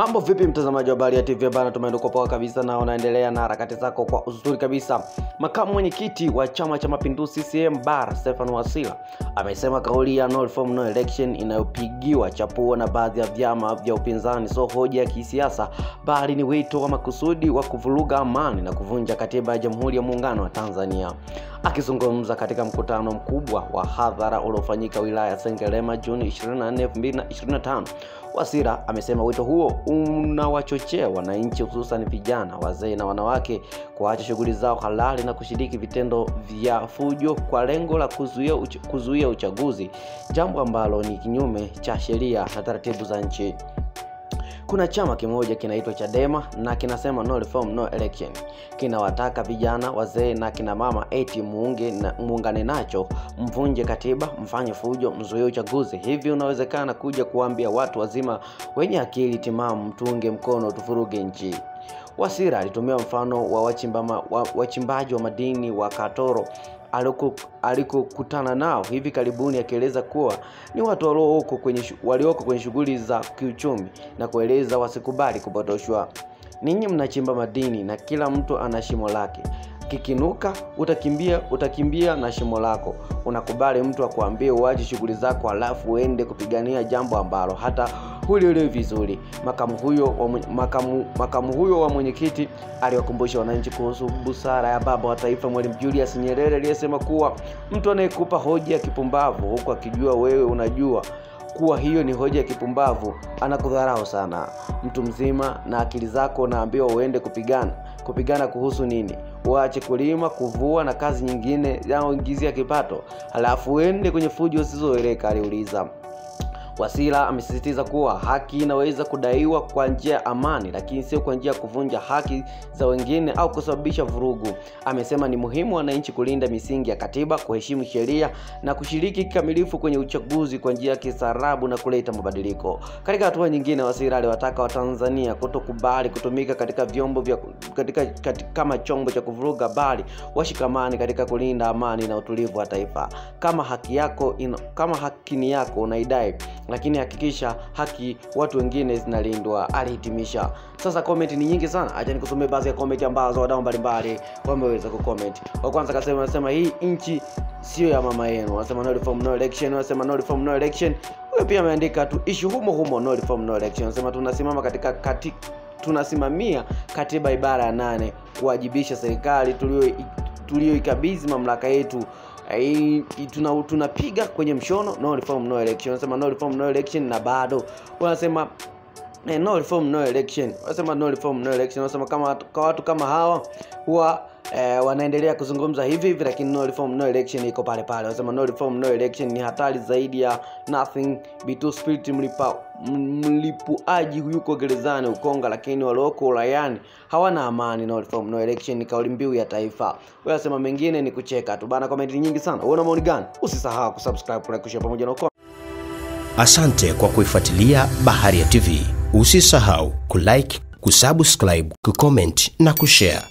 Mambo vipi mtazamaji wa Baharia TV bana, tumeenda poa kabisa na unaendelea na harakati zako kwa uzuri kabisa. Makamu mwenyekiti wa Chama cha Mapinduzi CCM Bara Stephen Wasira amesema kauli ya no reform no election inayopigiwa chapuo na baadhi ya vyama vya upinzani sio hoja ya kisiasa, bali ni wito wa makusudi wa kuvuruga amani na kuvunja katiba ya Jamhuri ya Muungano wa Tanzania. Akizungumza katika mkutano mkubwa wa hadhara uliofanyika wilaya ya Sengerema Juni 24, 2025, Wasira amesema wito huo unawachochea wananchi hususan vijana, wazee na wanawake kuacha shughuli zao halali na kushiriki vitendo vya fujo kwa lengo la kuzuia uchaguzi, jambo ambalo ni kinyume cha sheria na taratibu za nchi. Kuna chama kimoja kinaitwa Chadema na kinasema no reform no election. Kinawataka vijana, wazee na kina mama eti muungane nacho, mvunje katiba, mfanye fujo, mzuie uchaguzi. Hivi unawezekana kuja kuambia watu wazima wenye akili timamu tuunge mkono tufuruge nchi? Wasira alitumia mfano wa wachimbaji wa madini wa Katoro alikokutana nao hivi karibuni, akieleza kuwa ni watu walioko kwenye shughuli za kiuchumi na kueleza wasikubali kupotoshwa. Ninyi mnachimba madini na kila mtu ana shimo lake. Kikinuka utakimbia na shimo lako. Unakubali mtu akuambie uache shughuli zako halafu uende kupigania jambo ambalo hata hulielewi vizuri? Makamu huyo wa mwenyekiti aliwakumbusha wananchi kuhusu busara ya baba wa taifa Mwalimu Julius Nyerere aliyesema kuwa mtu anayekupa hoja ya kipumbavu huku akijua wewe unajua kuwa hiyo ni hoja ya kipumbavu anakudharau sana. Mtu mzima na akili zako naambiwa uende kupigana kuhusu nini? Uache kulima, kuvua na kazi nyingine zinazoingizia kipato halafu uende kwenye fujo usizoeleka, aliuliza. Wasira amesisitiza kuwa haki inaweza kudaiwa kwa njia ya amani, lakini sio kwa njia ya kuvunja haki za wengine au kusababisha vurugu. Amesema ni muhimu wananchi kulinda misingi ya katiba, kuheshimu sheria na kushiriki kikamilifu kwenye uchaguzi kwa njia ya kistaarabu na kuleta mabadiliko. Katika hatua nyingine, Wasira aliwataka Watanzania kutokubali kutumika katika vyombo vya kama chombo cha kuvuruga, bali washikamani katika kulinda amani na utulivu wa taifa. Kama haki ni yako unaidai, lakini hakikisha haki watu wengine zinalindwa, alihitimisha. Sasa comment ni nyingi sana, acha nikusomee baadhi ya comment ambazo wadau mbalimbali wameweza kucomment. Wa kwanza anasema hii nchi sio ya mama yenu. Anasema no reform no election. Anasema no reform no election. Huyo pia ameandika tu issue humo no reform no election. Anasema tunasimamia katiba ibara ya 8 kuwajibisha serikali tulioikabidhi mamlaka yetu. Tunapiga kwenye mshono no reform no election. Anasema no reform no election na bado wanasema no reform no election. Wanasema no reform no election. Wanasema kama kwa watu kama hawa huwa wanaendelea kuzungumza hivi, lakini no reform no election iko pale pale. Wanasema no reform no election ni hatari zaidi ya nothing bitu spirit mlipuaji yuko gerezani Ukonga, lakini walioko ulayani hawana amani. No reform no election ni kauli mbiu ya taifa. Wanasema mengine ni kucheka tu bana. Comment nyingi sana. Uona maoni gani? Usisahau kusubscribe, like, kushare pamoja na comment. Asante kwa kuifuatilia Baharia TV. Usisahau kulike, kusubscribe, kucomment na kushare.